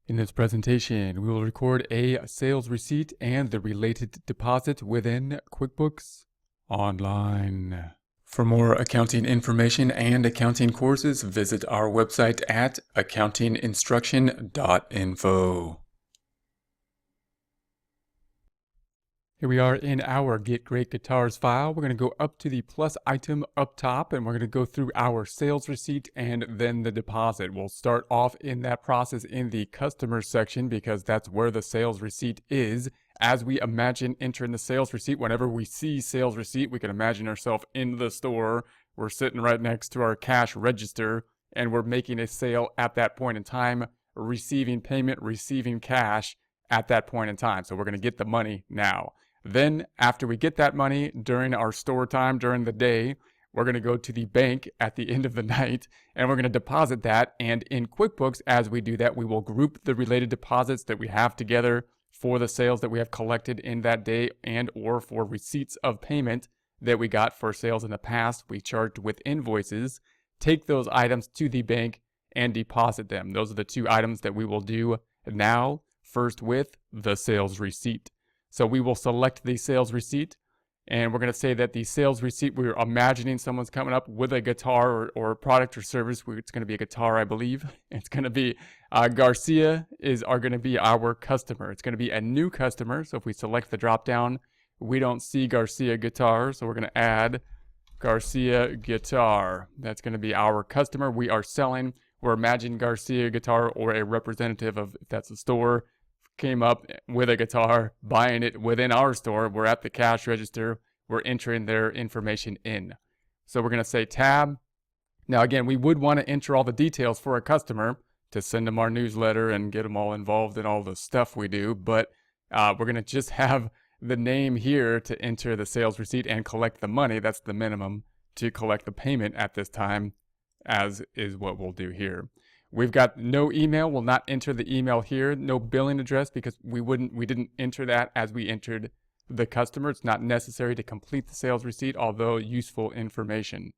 In this presentation, we will record a sales receipt and the related deposit within QuickBooks Online. For more accounting information and accounting courses, visit our website at accountinginstruction.info. Here we are in our Get Great Guitars file. We're going to go up to the plus item up top, and we're going to go through our sales receipt and then the deposit. We'll start off in that process in the customer section because that's where the sales receipt is. As we imagine entering the sales receipt, whenever we see sales receipt, we can imagine ourselves in the store. We're sitting right next to our cash register, and we're making a sale at that point in time, receiving payment, receiving cash at that point in time. So we're going to get the money now. Then, after we get that money during our store time, during the day, we're going to go to the bank at the end of the night, and we're going to deposit that. And in QuickBooks, as we do that, we will group the related deposits that we have together for the sales that we have collected in that day and or for receipts of payment that we got for sales in the past we charged with invoices. Take those items to the bank and deposit them. Those are the two items that we will do now, first with the sales receipt. So we will select the sales receipt, and we're going to say that the sales receipt, we're imagining someone's coming up with a guitar or product or service. It's going to be a guitar, I believe. It's going to be Garcia are going to be our customer. It's going to be a new customer. So if we select the drop down, we don't see Garcia guitar. So we're going to add Garcia guitar. That's going to be our customer. We are selling. We're imagining Garcia guitar or a representative of, if that's a store, came up with a guitar, buying it within our store. We're at the cash register. We're entering their information in. So we're going to say tab. Now, again, we would want to enter all the details for a customer to send them our newsletter and get them all involved in all the stuff we do. But we're going to just have the name here to enter the sales receipt and collect the money. That's the minimum to collect the payment at this time, as is what we'll do here. We've got no email. We'll not enter the email here. No billing address because we didn't enter that as we entered the customer. It's not necessary to complete the sales receipt, although useful information.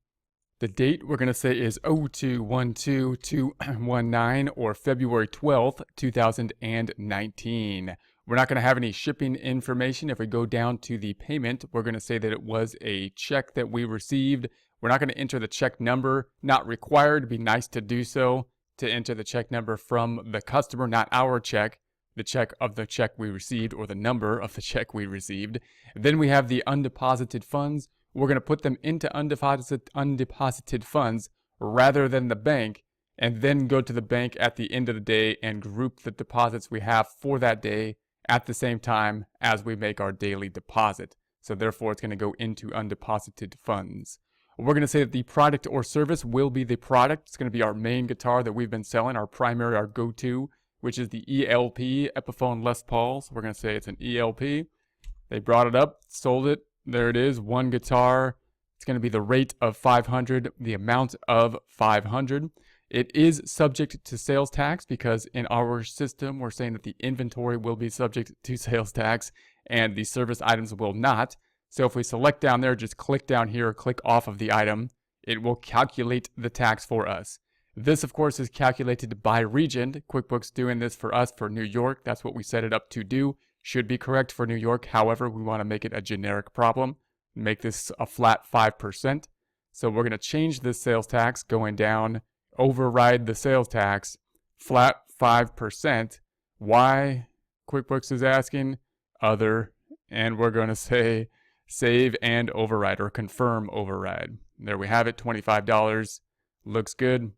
The date we're going to say is 02/12/2019 or February 12th, 2019. We're not going to have any shipping information. If we go down to the payment, we're going to say that it was a check that we received. We're not going to enter the check number. Not required. It'd be nice to do so, to enter the check number from the customer, not our check, the check of the check we received or the number of the check we received. Then we have the undeposited funds. We're going to put them into undeposited funds rather than the bank, and then go to the bank at the end of the day and group the deposits we have for that day at the same time as we make our daily deposit. So therefore, it's going to go into undeposited funds. We're going to say that the product or service will be the product. It's going to be our main guitar that we've been selling, our primary, our go-to, which is the ELP, Epiphone Les Paul. So we're going to say it's an ELP. They brought it up, sold it. There it is, one guitar. It's going to be the rate of $500, the amount of $500. It is subject to sales tax because in our system, we're saying that the inventory will be subject to sales tax and the service items will not. So if we select down there, just click down here, click off of the item, it will calculate the tax for us. This, of course, is calculated by region. QuickBooks doing this for us for New York. That's what we set it up to do. Should be correct for New York. However, we want to make it a generic problem. Make this a flat 5%. So we're going to change this sales tax going down, override the sales tax, flat 5%. Why? QuickBooks is asking, other, and we're going to say save and override or confirm override. There we have it, $25. Looks good,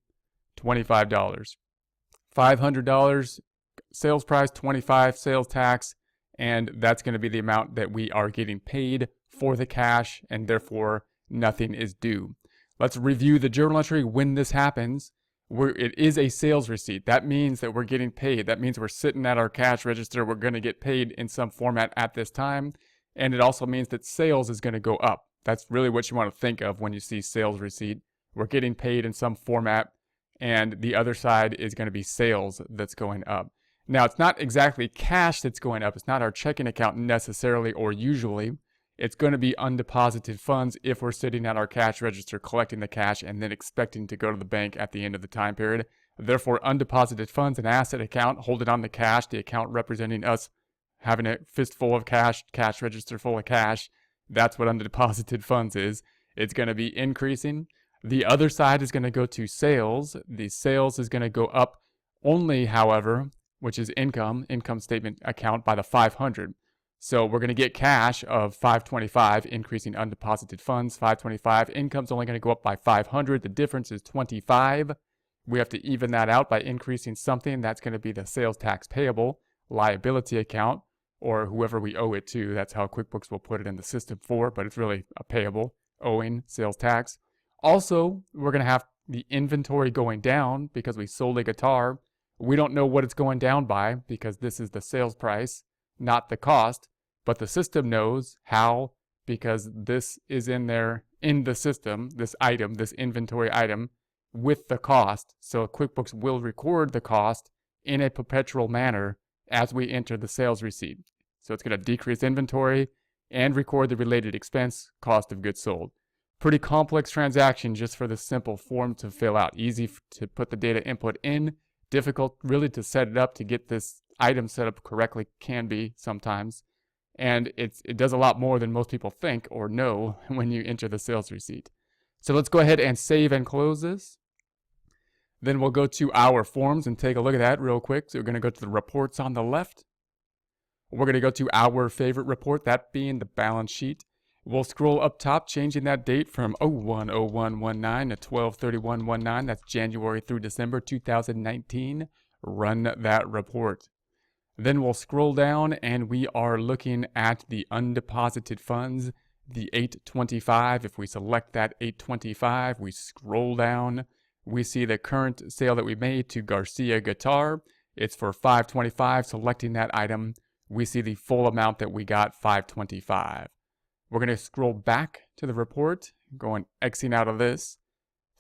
$25. $500 sales price, $25 sales tax, and that's going to be the amount that we are getting paid for the cash, and therefore nothing is due. Let's review the journal entry when this happens. It is a sales receipt. That means that we're getting paid. That means we're sitting at our cash register. We're going to get paid in some format at this time. And it also means that sales is going to go up. That's really what you want to think of when you see sales receipt. We're getting paid in some format, and the other side is going to be sales that's going up. Now, it's not exactly cash that's going up. It's not our checking account necessarily or usually. It's going to be undeposited funds if we're sitting at our cash register collecting the cash and then expecting to go to the bank at the end of the time period. Therefore, undeposited funds, an asset account holding on the cash, the account representing us having a fistful of cash, cash register full of cash. That's what undeposited funds is. It's going to be increasing. The other side is going to go to sales. The sales is going to go up only, however, which is income statement account by the 500. So we're going to get cash of 525, increasing undeposited funds, 525. Income's only going to go up by 500. The difference is 25. We have to even that out by increasing something. That's going to be the sales tax payable liability account, or whoever we owe it to. That's how QuickBooks will put it in the system for, but it's really a payable, owing sales tax. Also, we're going to have the inventory going down because we sold a guitar. We don't know what it's going down by because this is the sales price, not the cost, but the system knows how because this is in there in the system, this item, this inventory item with the cost. So QuickBooks will record the cost in a perpetual manner as we enter the sales receipt. So it's going to decrease inventory and record the related expense, cost of goods sold. Pretty complex transaction just for this simple form to fill out. Easy to put the data input in, difficult really to set it up to get this item set up correctly, can be sometimes. And it does a lot more than most people think or know when you enter the sales receipt. So let's go ahead and save and close this. Then we'll go to our forms and take a look at that real quick. So we're going to go to the reports on the left. We're going to go to our favorite report, that being the balance sheet. We'll scroll up top, changing that date from 01/01/19 to 12/31/19. That's January through December 2019. Run that report. Then we'll scroll down and we are looking at the undeposited funds, the 825. If we select that 825, we scroll down. We see the current sale that we made to Garcia Guitar. It's for $525. Selecting that item, we see the full amount that we got, $525. We're going to scroll back to the report, going Xing out of this,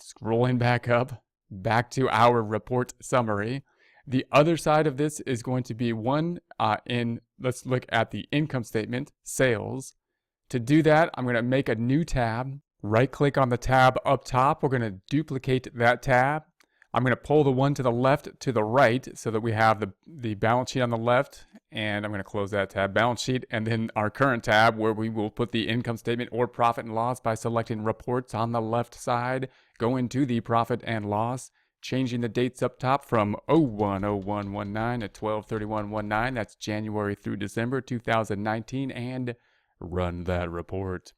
scrolling back up, back to our report summary. The other side of this is going to be let's look at the income statement, sales. To do that, I'm going to make a new tab. Right click on the tab up top. We're going to duplicate that tab. I'm going to pull the one to the left to the right so that we have the balance sheet on the left. And I'm going to close that tab, balance sheet, and then our current tab where we will put the income statement or profit and loss by selecting reports on the left side. Go into the profit and loss, changing the dates up top from 01/01/19 to 12/31/19. That's January through December 2019, and run that report.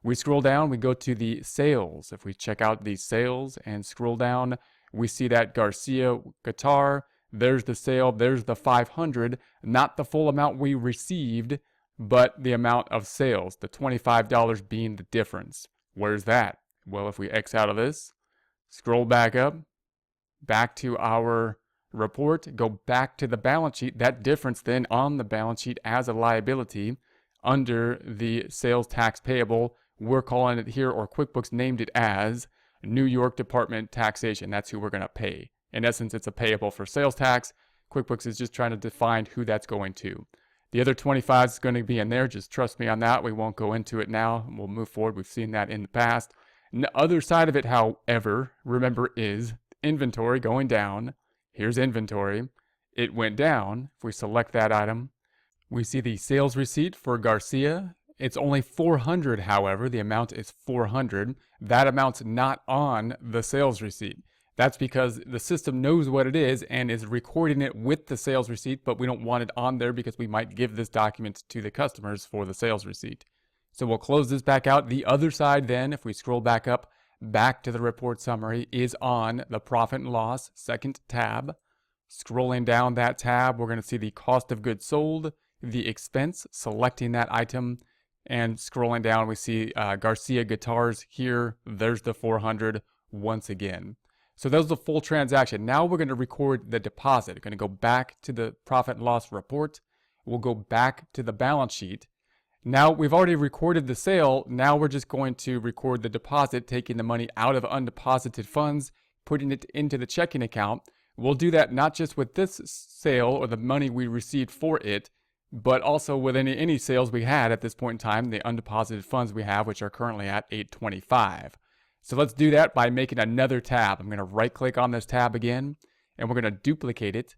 We scroll down, we go to the sales. If we check out the sales and scroll down, we see that Garcia Guitar. There's the sale, there's the 500, not the full amount we received, but the amount of sales, the $25 being the difference. Where's that? Well, if we X out of this, scroll back up, back to our report, go back to the balance sheet, that difference then on the balance sheet as a liability under the sales tax payable, we're calling it here, or QuickBooks named it as New York Department Taxation. That's who we're going to pay. In essence, it's a payable for sales tax. QuickBooks is just trying to define who that's going to. The other 25 is going to be in there. Just trust me on that. We won't go into it now. We'll move forward. We've seen that in the past. The other side of it, however, remember, is inventory going down. Here's inventory. It went down. If we select that item, we see the sales receipt for Garcia. It's only 400, however. The amount is 400. That amount's not on the sales receipt. That's because the system knows what it is and is recording it with the sales receipt, but we don't want it on there because we might give this document to the customers for the sales receipt. So we'll close this back out. The other side then, if we scroll back up, back to the report summary, is on the profit and loss, second tab. Scrolling down that tab, we're going to see the cost of goods sold, the expense, selecting that item, and scrolling down, we see Garcia Guitars here. There's the 400 once again. So that was the full transaction. Now we're going to record the deposit. We're going to go back to the profit and loss report. We'll go back to the balance sheet. Now we've already recorded the sale. Now we're just going to record the deposit, taking the money out of undeposited funds, putting it into the checking account. We'll do that not just with this sale or the money we received for it, but also with any sales we had at this point in time, the undeposited funds we have, which are currently at $825. So let's do that by making another tab. I'm going to right click on this tab again, and we're going to duplicate it.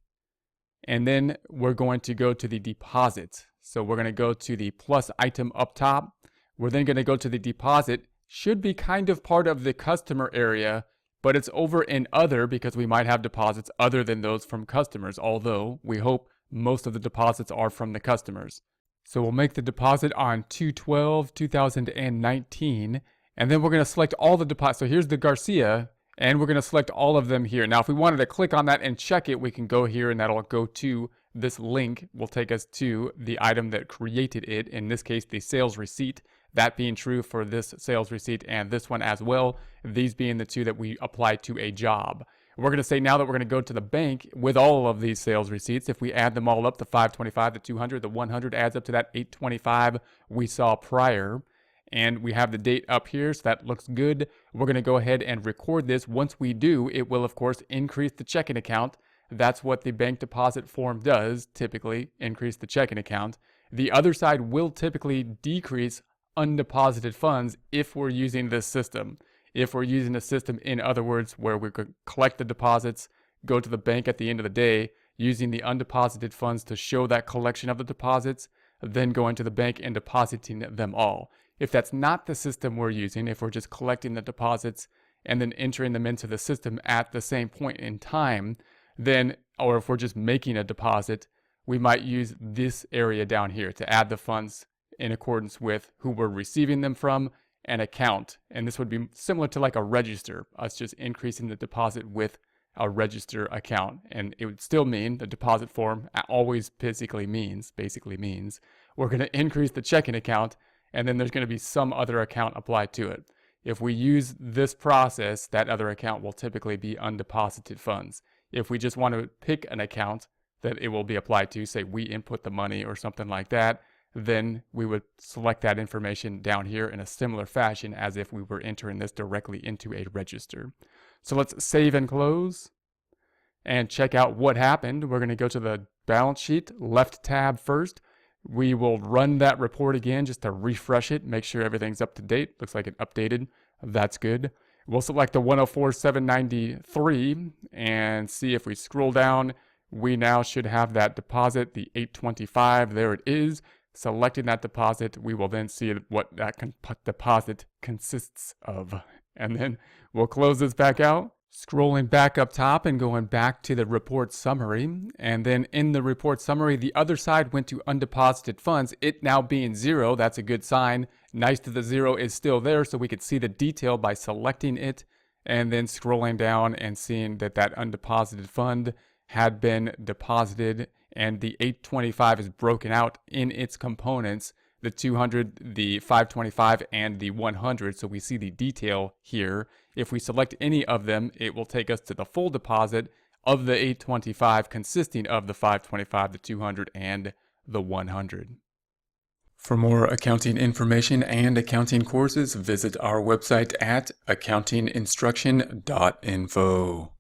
And then we're going to go to the deposit. So we're going to go to the plus item up top. We're then going to go to the deposit. Should be kind of part of the customer area, but it's over in other because we might have deposits other than those from customers, although we hope most of the deposits are from the customers. So we'll make the deposit on 2/12/2019, and then we're going to select all the deposits. So here's the Garcia, and we're going to select all of them here. Now, if we wanted to click on that and check it, we can go here, and that'll go to this link. Will take us to the item that created it, in this case, the sales receipt. That being true for this sales receipt and this one as well, these being the two that we applied to a job. We're going to say now that we're going to go to the bank with all of these sales receipts. If we add them all up, the 525, the 200, the 100 adds up to that 825 we saw prior. And we have the date up here, so that looks good. We're going to go ahead and record this. Once we do, it will, of course, increase the checking account. That's what the bank deposit form does, typically, increase the checking account. The other side will typically decrease undeposited funds if we're using this system. If we're using a system, in other words, where we could collect the deposits, go to the bank at the end of the day, using the undeposited funds to show that collection of the deposits, then going to the bank and depositing them all. If that's not the system we're using, if we're just collecting the deposits and then entering them into the system at the same point in time, then, or if we're just making a deposit, we might use this area down here to add the funds in accordance with who we're receiving them from, an account. And this would be similar to like a register, us just increasing the deposit with a register account. And it would still mean the deposit form always basically means we're going to increase the checking account, and then there's going to be some other account applied to it. If we use this process, that other account will typically be undeposited funds. If we just want to pick an account that it will be applied to, say we input the money or something like that, then we would select that information down here in a similar fashion as if we were entering this directly into a register. So let's save and close and check out what happened. We're going to go to the balance sheet, left tab first. We will run that report again just to refresh it, make sure everything's up to date. Looks like it updated. That's good. We'll select the 104,793 and see if we scroll down, we now should have that deposit, the 825. There it is. Selecting that deposit, we will then see what that deposit consists of. And then we'll close this back out, scrolling back up top and going back to the report summary. And then in the report summary, the other side went to undeposited funds, it now being 0. That's a good sign. Nice that the 0 is still there, so we could see the detail by selecting it and then scrolling down and seeing that that undeposited fund had been deposited, and the 825 is broken out in its components, the 200, the 525, and the 100. So we see the detail here. If we select any of them, it will take us to the full deposit of the 825, consisting of the 525, the 200, and the 100. For more accounting information and accounting courses, visit our website at accountinginstruction.info.